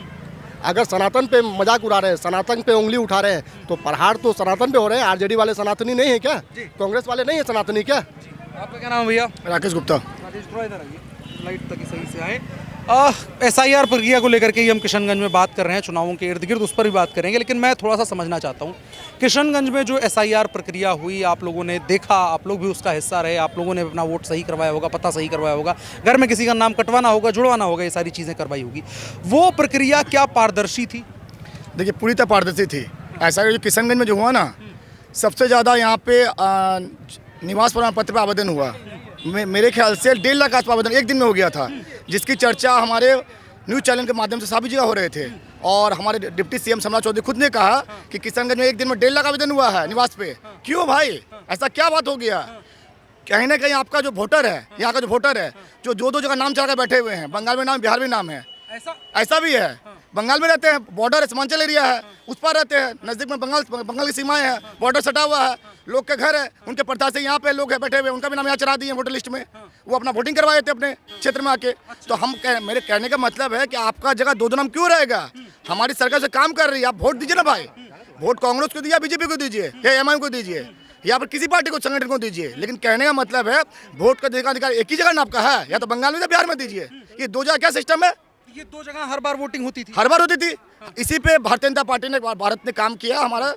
अगर सनातन पे मजाक उड़ा रहे हैं, सनातन पे उंगली उठा रहे हैं, तो प्रहार तो सनातन पे हो रहे हैं। RJD वाले सनातनी नहीं है क्या? कांग्रेस वाले नहीं है सनातनी क्या? आपका क्या नाम है भैया? राकेश गुप्ता। राजेश, थोड़ा इधर आइए, लाइट तक सही से आए। SIR प्रक्रिया को लेकर के ही हम किशनगंज में बात कर रहे हैं, चुनावों के इर्द गिर्द उस पर भी बात करेंगे, लेकिन मैं थोड़ा सा समझना चाहता हूँ, किशनगंज में जो SIR प्रक्रिया हुई, आप लोगों ने देखा, आप लोग भी उसका हिस्सा रहे, आप लोगों ने अपना वोट सही करवाया होगा, पता सही करवाया होगा, घर में किसी का नाम कटवाना होगा, जुड़वाना होगा, ये सारी चीज़ें करवाई होगी। वो प्रक्रिया क्या पारदर्शी थी? देखिए, पूरी तरह पारदर्शी थी। SIR जो किशनगंज में जो हुआ ना, सबसे ज़्यादा यहाँ पे निवास प्रमाण पत्र पर आवेदन हुआ। मेरे ख्याल से 1.5 लाख आसपास आवेदन एक दिन में हो गया था, जिसकी चर्चा हमारे न्यूज़ चैनल के माध्यम से सभी जगह हो रहे थे। और हमारे डिप्टी CM सम्राट चौधरी खुद ने कहा कि किशनगंज में एक दिन में 1.5 लाख आवेदन हुआ है निवास पे। क्यों भाई, ऐसा क्या बात हो गया? कहीं ना कहीं आपका जो वोटर है, यहाँ का जो वोटर है, जो 2-2 जगह नाम चढ़ा कर बैठे हुए हैं, बंगाल में नाम, बिहार में नाम है, ऐसा भी है। बंगाल में रहते हैं, बॉर्डर सीमांचल एरिया है, उस पर रहते हैं, नज़दीक में बंगाल की सीमाएं हैं, बॉर्डर सटा हुआ है, लोग के घर है, उनके प्रत्याशी यहाँ पे लोग हैं बैठे हुए, उनका भी नाम यहाँ चढ़ा दिए वोटर लिस्ट में, वो अपना वोटिंग करवाए थे अपने क्षेत्र में आके। तो मेरे कहने का मतलब है कि आपका जगह 2 नाम क्यों रहेगा? हमारी सरकार से काम कर रही है, आप वोट दीजिए ना भाई। वोट कांग्रेस को दीजिए, BJP को दीजिए, या MIM को दीजिए, या फिर किसी पार्टी को, संगठन को दीजिए, लेकिन कहने का मतलब है वोट का अधिकार एक ही जगह ना आपका है, या तो बंगाल में या बिहार में दीजिए। ये 2 जगह क्या सिस्टम है? ये 2 जगह हर बार वोटिंग होती थी, हर बार होती थी। इसी पे भारतीय जनता पार्टी ने, भारत ने काम किया। हमारा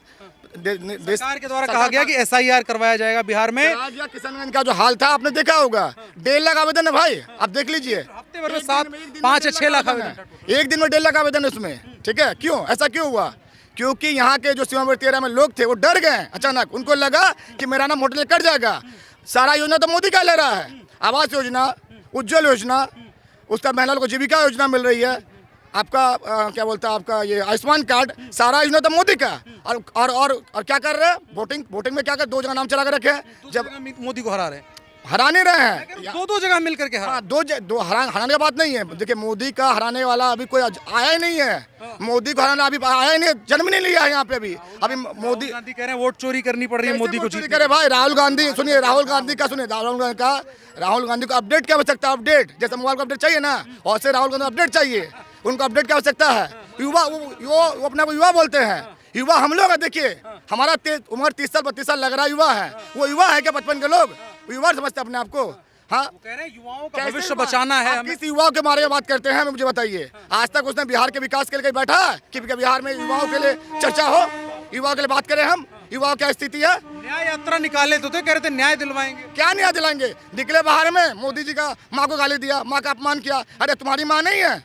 सरकार के द्वारा कहा गया कि SIR करवाया जाएगा बिहार में। किशनगंज का जो हाल था आपने देखा होगा, 1.5 लाख आवेदन है भाई, आप देख लीजिए। हफ्ते भर में 5 या 6 लाख आवेदन, एक दिन में 1.5 लाख आवेदन है उसमें, ठीक है। क्यों ऐसा क्यों हुआ? क्योंकि यहाँ के जो सीमावर्ती एरिया में लोग थे वो डर गए अचानक, उनको लगा कि मेरा नाम वोटर कट जाएगा। सारा योजना तो मोदी का ले रहा है, आवास योजना, उज्ज्वल योजना, उसका महिलाओं को जीविका योजना मिल रही है, आपका क्या बोलता है आपका ये आयुष्मान कार्ड सारा योजना तो मोदी का। और क्या कर रहे हैं, वोटिंग में क्या कर, 2 जगह नाम चला कर रखे हैं। जब मोदी को हरा रहे हैं, हरा नहीं रहे हैं, दो जगह मिल करके हरा। हाँ, दो हराने का बात नहीं है। देखिए मोदी का हराने वाला अभी कोई आया ही नहीं है। मोदी को हराना अभी आया ही नहीं, जन्म नहीं लिया है यहाँ पे अभी मोदी। गांधी कह रहे हैं वोट चोरी करनी पड़ रही है मोदी को चोरी करे भाई। राहुल गांधी सुनिए, राहुल गांधी को अपडेट की आवश्यकता है। अपडेट जैसे मोबाइल को अपडेट चाहिए ना, और से राहुल गांधी अपडेट चाहिए, उनको अपडेट की आवश्यकता है। युवा वो अपने को युवा बोलते हैं, युवा हम लोग है। देखिए हमारा उम्र 30 साल 32 साल लग रहा है, युवा है। वो युवा है क्या 55 के लोग? युवा समझते अपने आप को। हाँ, कह रहे हैं युवाओं का भविष्य बचाना है हमें। किस युवाओं के बारे में बात करते हैं, मुझे बताइए। आज तक उसने बिहार के विकास के लिए कहीं बैठा है कि बिहार में युवाओं के लिए चर्चा हो, युवाओं के लिए बात करें हम? युवाओं क्या स्थिति है? न्याय यात्रा निकाले तो कह रहे थे न्याय दिलवाएंगे। क्या न्याय दिलाएंगे? निकले बाहर में मोदी जी का माँ को गाली दिया, माँ का अपमान किया। अरे तुम्हारी माँ नहीं है,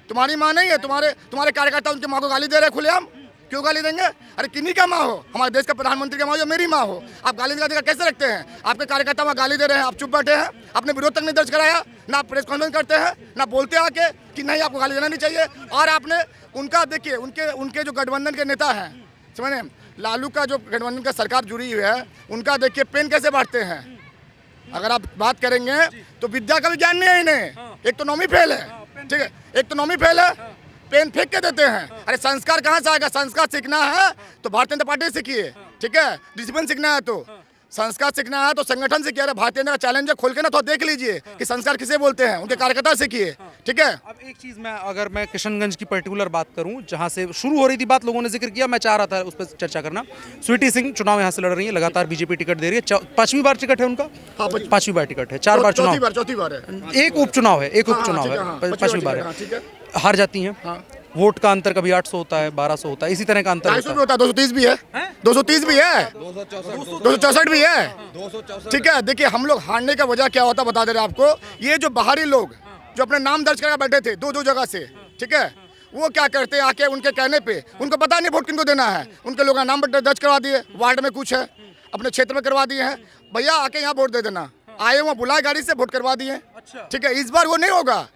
तुम्हारी माँ नहीं है, तुम्हारे कार्यकर्ता उनकी माँ को गाली दे रहे खुलेआम। क्यों गाली देंगे? अरे किन्हीं का माँ हो, हमारे देश का प्रधानमंत्री का माँ हो, मेरी माँ हो, आप गाली का अधिकार कैसे रखते हैं? आपके कार्यकर्ता वहाँ गाली दे रहे हैं, आप चुप बैठे हैं, आपने विरोध तक नहीं दर्ज कराया, ना प्रेस कॉन्फ्रेंस करते हैं, ना बोलते आके कि नहीं आपको गाली देना नहीं चाहिए। और आपने उनका देखिए, उनके जो गठबंधन के नेता हैं, समझे, लालू का जो गठबंधन का सरकार जुड़ी हुई है, उनका देखिए पेन कैसे बांटते हैं। अगर आप बात करेंगे तो विद्या का भी ज्ञान नहीं है इन्हें। एक तो 9वीं फेल है, ठीक है, एक तो 9वीं फेल है, पेन फेंक के देते हैं। अरे संस्कार कहाँ से आएगा? संस्कार सीखना है तो भारतीय जनता पार्टी सीखिए, ठीक है। डिसिप्लिन सीखना है तो संस्कार सीखना है तो संगठन से किया। भारतीय जनता का चैलेंज खोल के ना तो देख लीजिए कि संस्कार किसे बोलते हैं, उनके कार्यकर्ता सीखिए, ठीक है। अब एक चीज़ अगर मैं किशनगंज की पर्टिकुलर बात करूं, जहां से शुरू हो रही थी बात, लोगों ने जिक्र किया, मैं चाह रहा था उस पर चर्चा करना। स्वीटी सिंह चुनाव यहां से लड़ रही है, लगातार बीजेपी टिकट दे रही है, 5वीं बार टिकट है उनका। हाँ, 5वीं बार टिकट है, 4 बार चुनाव, चौथी बार है। एक उपचुनाव है, 5वीं बार है, हार जाती हैं। वोट का अंतर कभी 800 होता है, 1200 होता है, इसी तरह का अंतर होता है। 230 भी है, 230 भी है, 264 भी है, ठीक है। देखिए हम लोग हारने का वजह क्या होता बता दे रहे आपको। ये जो बाहरी लोग जो अपने नाम दर्ज करा बैठे थे 2 जगह से, ठीक है, वो क्या करते हैं आके उनके कहने पे, उनको पता नहीं वोट किनको देना है, उनके लोग नाम दर्ज करवा दिए, वार्ड में कुछ है, अपने क्षेत्र में करवा दिए हैं, भैया आके यहाँ वोट दे देना। आए वहाँ बुलाए गाड़ी से वोट करवा दिए, ठीक है। इस बार वो नहीं होगा,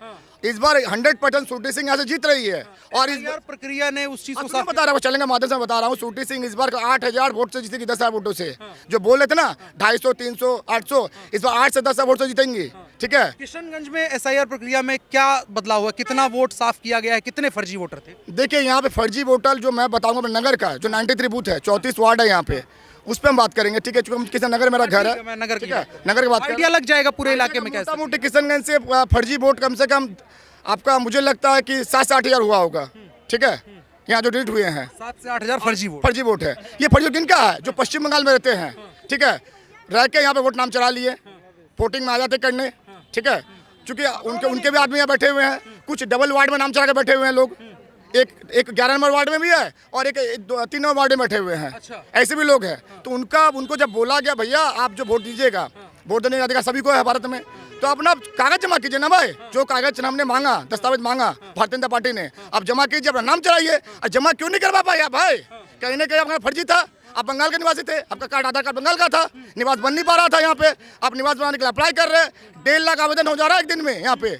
इस बार 100% सूटी सिंह यहाँ से जीत रही है। और इस बार प्रक्रिया ने उस चीज को साफ बता रहा हूँ, चलेंगे माध्यम से बता रहा हूँ, सूटी सिंह इस बार 8000 वोट से जीतेगी, 10,000 वोटों से। जो बोल रहे थे ना 250, 300, 800, इस बार 8 से 10,000 वोट से जीतेंगी, ठीक है। किशनगंज में SIR प्रक्रिया में क्या बदलाव हुआ? कितना वोट साफ किया गया है? कितने फर्जी वोटर थे? देखिए यहाँ पे फर्जी वोटर जो मैं बताऊंगा अपने नगर का, जो 93 बूथ है, 34 वार्ड है यहाँ पे, उस पर हम बात करेंगे, ठीक है। चूंकि किशननगर मेरा घर है, मैं नगर की बात आइडिया लग जाएगा पूरे इलाके में। कैसे मोटा-मोटी किशनगंज से फर्जी वोट कम से कम आपका मुझे लगता है कि 7 से 8 हज़ार हुआ होगा, ठीक है। यहाँ जो डिलीट हुए हैं 7 से 8 हज़ार फर्जी वोट है। ये फर्जी किनका है? जो पश्चिम बंगाल में रहते हैं, ठीक है, रह के यहाँ पे वोट नाम चला लिए, वोटिंग में आ जाते करने, ठीक है। चूँकि उनके भी आदमी यहाँ बैठे हुए हैं, कुछ डबल वार्ड में नाम चला के बैठे हुए हैं लोग, एक 11 नंबर वार्ड में भी है और एक 3 नंबर वार्ड में बैठे हुए हैं। ऐसे भी लोग हैं। तो उनको जब बोला गया भैया आप जो वोट दीजिएगा, वोट देने का अधिकार सभी को है भारत में, तो अपना कागज जमा कीजिए ना भाई। जो कागज हमने मांगा, दस्तावेज मांगा भारतीय जनता पार्टी ने, आप जमा कीजिए, अपना नाम चलाइए। और जमा क्यों नहीं करवा पाए भाई? कहीं ना कहीं आपका फर्जी था। आप बंगाल के निवासी थे, आपका कार्ड आधार कार्ड बंगाल का था, निवास बन नहीं पा रहा था यहाँ पे, आप निवास बनाने के लिए अप्लाई कर रहे हैं। 1.5 लाख आवेदन हो जा रहा है एक दिन में यहाँ पे।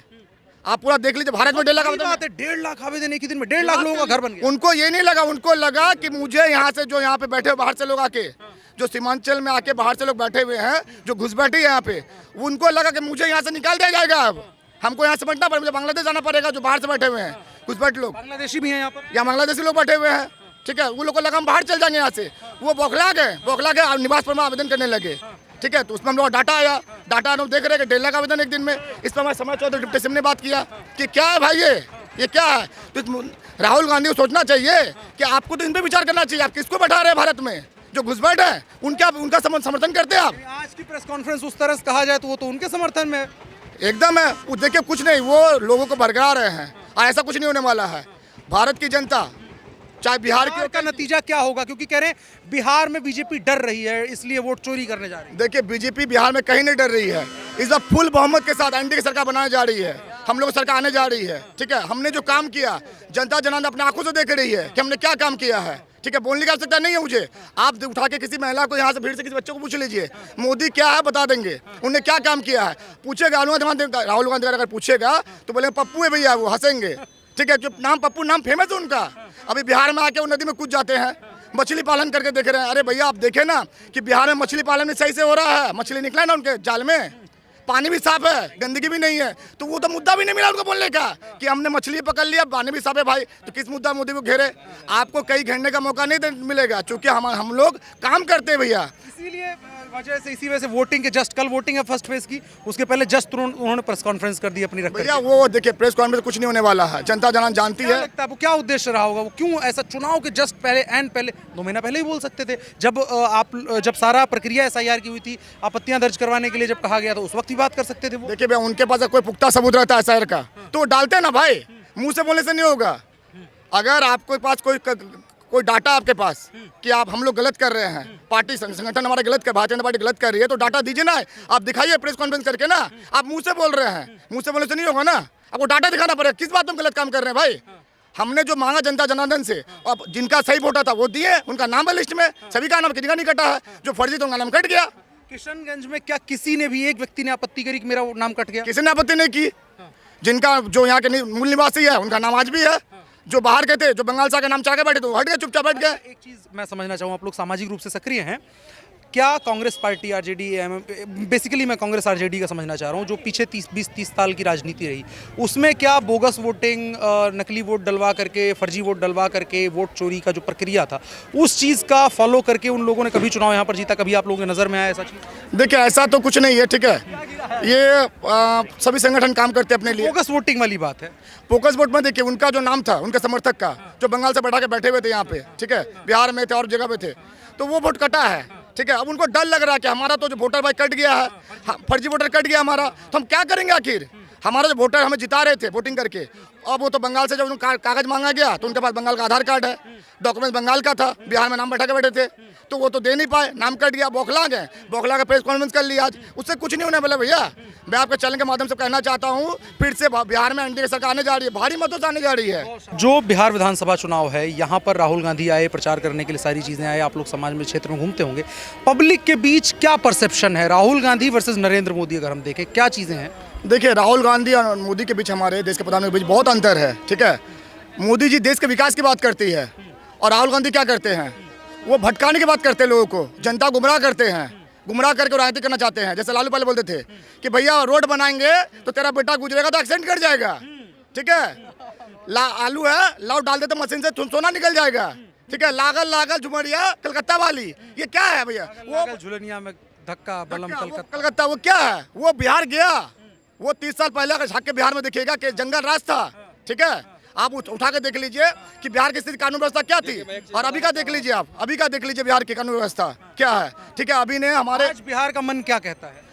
आप पूरा देख लीजिए, भारत में 1.5 लाख आवेदन, 1.5 लाख आवेदन एक ही दिन में, 1.5 लाख लोगों का घर बन गया। उनको ये नहीं लगा, उनको लगा कि मुझे यहाँ से जो यहाँ पे बैठे बाहर से लोग आके, जो सीमांचल में आके बाहर से लोग बैठे हुए हैं, जो घुसपैठी है यहाँ पे, उनको लगा कि मुझे यहाँ से निकाल दिया जाएगा। अब हमको यहाँ समझना पड़ेगा, मुझे बांग्लादेश जाना पड़ेगा। जो बाहर से बैठे हुए हैं घुसपैठ लोग, बांग्लादेशी भी हैं यहाँ पर, यहाँ बांग्लादेशी लोग बैठे हुए हैं, ठीक है। वो लोग को लगा हम बाहर चल जाएंगे यहाँ से, वो बौखला गए निवास पर आवेदन करने लगे, ठीक है। तो उसमें हम लोग डाटा आया, डाटा हम देख रहे हैं कि 1.5 लाख आवेदन एक दिन में। इस पर हमारे समाज चौधरी डिप्टी सीएम ने बात किया कि क्या है भाई ये क्या है। तो राहुल गांधी को सोचना चाहिए कि आपको तो इन पर विचार करना चाहिए। आप किसको बैठा रहे हैं भारत में? जो घुसपैठ है उनका समर्थन करते हैं आप। आज की प्रेस कॉन्फ्रेंस उस तरह से कहा जाए तो वो तो उनके समर्थन में एकदम है। देखिए कुछ नहीं, वो लोगों को भड़का रहे हैं और ऐसा कुछ नहीं होने वाला है। भारत की जनता चाहे बिहार का नतीजा क्या होगा, क्योंकि कह रहे हैं बिहार में बीजेपी डर रही है इसलिए वोट चोरी करने जा रही है। देखिए बीजेपी बिहार में कहीं नहीं डर रही है। इस बार फुल बहुमत के साथ एनडीए की सरकार बनाने जा रही है। हम लोग सरकार आने जा रही है, ठीक है। हमने जो काम किया जनता जनार्दन अपने आंखों से देख रही है कि हमने क्या काम किया है, ठीक है। बोलने की आवश्यकता नहीं है मुझे। आप उठा के किसी महिला को यहाँ से भीड़ से किसी बच्चे को पूछ लीजिए, मोदी क्या है बता देंगे, उन्होंने क्या काम किया है। पूछेगा राहुल गांधी अगर पूछेगा तो बोले पप्पू है भैया, वो हंसेंगे, ठीक है, जो नाम पप्पू नाम फेमस है उनका, अभी बिहार में आके वो नदी में कूद जाते हैं, मछली पालन करके देख रहे हैं। अरे भैया आप देखें ना कि बिहार में मछली पालन भी सही से हो रहा है, मछली निकला है ना उनके जाल में, पानी भी साफ है, गंदगी भी नहीं है, तो वो तो मुद्दा भी नहीं मिला उनको बोलने का कि हमने मछली पकड़ लिया, पानी भी साफ है भाई, तो किस मुद्दा मोदी को घेरे। आपको कहीं घेरने का मौका नहीं मिलेगा, क्योंकि हम लोग काम करते हैं भैया। इसीलिए इसी वजह से वोटिंग के जस्ट कल वोटिंग है फर्स्ट फेज की, उसके पहले जस्ट उन्होंने प्रेस कॉन्फ्रेंस कर दी अपनी रख भैया। वो देखिए प्रेस कॉन्फ्रेंस कुछ नहीं होने वाला है, जनता जनान जानती है। लगता है वो क्या उद्देश्य रहा होगा, वो क्यों ऐसा चुनाव के जस्ट पहले एंड पहले 2 महीना पहले ही बोल सकते थे, जब सारा प्रक्रिया SIR की हुई थी, आपत्तियां दर्ज करवाने के लिए जब कहा गया तो उस वक्त ही बात कर सकते थे वो। देखिए भैया उनके पास कोई पुख्ता सबूत रहता है SIR का तो वो डालते हैं ना भाई, मुंह से बोलने से नहीं होगा। अगर आपके पास कोई डाटा आपके पास कि आप हम लोग गलत कर रहे हैं, पार्टी संगठन हमारा गलत कर, भारतीय जनता पार्टी गलत कर रही है, तो डाटा दीजिए ना, आप दिखाइए प्रेस कॉन्फ्रेंस करके ना। आप मुंह से बोल रहे हैं, मुंह से बोलने से नहीं होगा ना, आपको डाटा दिखाना पड़ेगा किस बात में गलत काम कर रहे हैं भाई। हमने जो मांगा जनता जनार्दन से, अब जिनका सही वोटा था वो दिए, उनका नाम है लिस्ट में, सभी का नाम किसी का नहीं कटा है, जो फर्जी था उनका नाम कट गया। किशनगंज में क्या किसी ने भी एक व्यक्ति ने आपत्ति करी कि मेरा नाम कट गया? किसी ने आपत्ति नहीं की। जिनका जो यहाँ के मूल निवासी है उनका नाम आज भी है, जो बाहर के थे, जो बंगाल से आके नाम चाह के बैठे तो हट गए, चुपचाप बैठ गए। एक चीज़ मैं समझना चाहूँ, आप लोग सामाजिक रूप से सक्रिय हैं, क्या कांग्रेस पार्टी RJD, बेसिकली मैं कांग्रेस RJD का समझना चाह रहा हूँ, जो पीछे 20-30 साल की राजनीति रही, उसमें क्या बोगस वोटिंग, नकली वोट डलवा करके, फर्जी वोट डलवा करके वोट चोरी का जो प्रक्रिया था, उस चीज़ का फॉलो करके उन लोगों ने कभी चुनाव यहाँ पर जीता? कभी आप लोगों की नज़र में आया ऐसा चीज़? देखिए ऐसा तो कुछ नहीं है, ठीक है, ये सभी संगठन काम करते हैं अपने लिए। बोगस वोटिंग वाली बात है। फोकस वोट में देखिए उनका जो नाम था, उनके समर्थक का, जो बंगाल से बैठा के बैठे हुए थे यहाँ पे, ठीक है, बिहार में थे और जगह पे थे, तो वो वोट कटा है, ठीक है। अब उनको डर लग रहा है कि हमारा तो जो वोटर भाई कट गया है, फर्जी वोटर कट गया हमारा, तो हम क्या करेंगे आखिर। हमारा जो वोटर हमें जिता रहे थे वोटिंग करके, अब वो तो बंगाल से जब उनको कागज मांगा गया तो उनके पास बंगाल का आधार कार्ड है, डॉक्यूमेंट बंगाल का था, बिहार में नाम बैठा के बैठे थे, तो वो तो दे नहीं पाए, नाम कट गया, बौखला गए, बौखला के प्रेस कॉन्फ्रेंस कर लिया आज, उससे कुछ नहीं होने वाला भैया। मैं आपके चैनल के माध्यम से कहना चाहता हूँ, फिर से बिहार में NDA सरकार आने जा रही है, भारी मतों से आने जा रही है। जो बिहार विधानसभा चुनाव है, यहाँ पर राहुल गांधी आए, प्रचार करने के लिए सारी चीज़ें आए, आप लोग समाज में क्षेत्र में घूमते होंगे, पब्लिक के बीच क्या परसेप्शन है राहुल गांधी वर्सेस नरेंद्र मोदी? अगर हम देखें क्या चीज़ें हैं? देखिए राहुल गांधी और मोदी के बीच, हमारे देश के प्रधानमंत्री के बीच बहुत अंतर है, ठीक है। मोदी जी देश के विकास की बात करती है और राहुल गांधी क्या करते हैं, वो भटकाने की बात करते हैं, लोगों को, जनता गुमराह करते हैं, गुमराह करके राजनीति करना चाहते हैं। जैसे लालू पहले बोलते थे कि भैया रोड बनाएंगे तो तेरा बेटा गुजरेगा तो एक्सीडेंट कर जाएगा, ठीक है। आलू है, लाओ डाल देते मशीन से सोना निकल जाएगा, ठीक है। लागल लागल झुमरिया कलकत्ता वाली, ये क्या है भैया? वो झुलनिया में धक्का बलम कलकत्ता, वो क्या है? वो बिहार गया, वो 30 साल पहले अगर झाँक के बिहार में देखिएगा कि जंगल राज था, ठीक है। आप उठा के देख लीजिए कि बिहार की स्थिति कानून व्यवस्था क्या थी, और अभी का देख लीजिए, आप अभी का देख लीजिए बिहार की कानून व्यवस्था क्या है, ठीक है। अभी ने हमारे बिहार का मन क्या कहता है?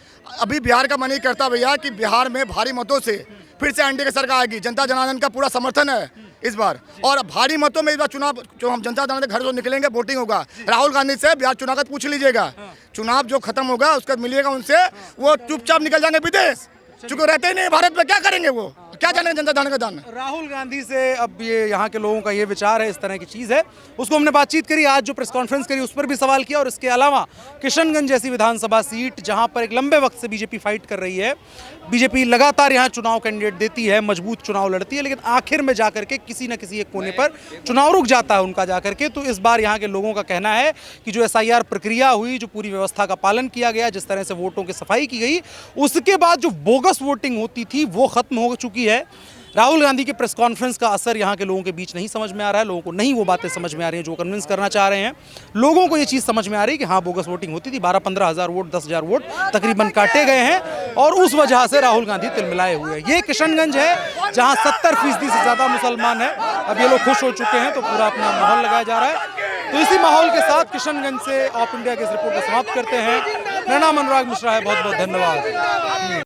अभी बिहार का मन ये करता भैया कि बिहार में भारी मतों से फिर से NDA की सरकार आएगी, जनता जनार्दन का पूरा समर्थन है इस बार, और भारी मतों में इस बार चुनाव, जो हम जनता जनार्दन घर जो निकलेंगे वोटिंग होगा। राहुल गांधी से बिहार चुनाव का पूछ लीजिएगा, चुनाव जो खत्म होगा उसका मिलिएगा उनसे, वो चुपचाप निकल जाएंगे विदेश, चूंकि रहते ही नहीं भारत में, क्या करेंगे वो, क्या जानेंगे जनता दान का दान। राहुल गांधी से अब ये यहाँ के लोगों का ये विचार है, इस तरह की चीज़ है, उसको हमने बातचीत करी, आज जो प्रेस कॉन्फ्रेंस करी उस पर भी सवाल किया, और इसके अलावा किशनगंज जैसी विधानसभा सीट जहाँ पर एक लंबे वक्त से बीजेपी फाइट कर रही है, बीजेपी लगातार यहाँ चुनाव कैंडिडेट देती है, मजबूत चुनाव लड़ती है, लेकिन आखिर में जाकर के किसी न किसी एक कोने पर चुनाव रुक जाता है उनका जाकर के। तो इस बार यहाँ के लोगों का कहना है कि जो SIR प्रक्रिया हुई, जो पूरी व्यवस्था का पालन किया गया, जिस तरह से वोटों की सफाई की गई, उसके बाद जो बोगस वोटिंग होती थी वो खत्म हो चुकी है। राहुल गांधी के प्रेस कॉन्फ्रेंस का असर यहाँ के लोगों के बीच नहीं समझ में आ रहा है, लोगों को नहीं वो बातें समझ में आ रही हैं जो कन्विंस करना चाह रहे हैं। लोगों को ये चीज़ समझ में आ रही है कि हाँ बोगस वोटिंग होती थी, 12-15 हज़ार वोट, 10,000 वोट तकरीबन काटे गए हैं, और उस वजह से राहुल गांधी तिलमिलाए हुए हैं। ये किशनगंज है जहाँ 70% से ज़्यादा मुसलमान है। अब ये लोग खुश हो चुके हैं तो पूरा अपना माहौल लगाया जा रहा है। तो इसी माहौल के साथ किशनगंज से ऑफ इंडिया की इस रिपोर्ट को समाप्त करते हैं। मेरा नाम अनुराग मिश्रा है, बहुत बहुत धन्यवाद।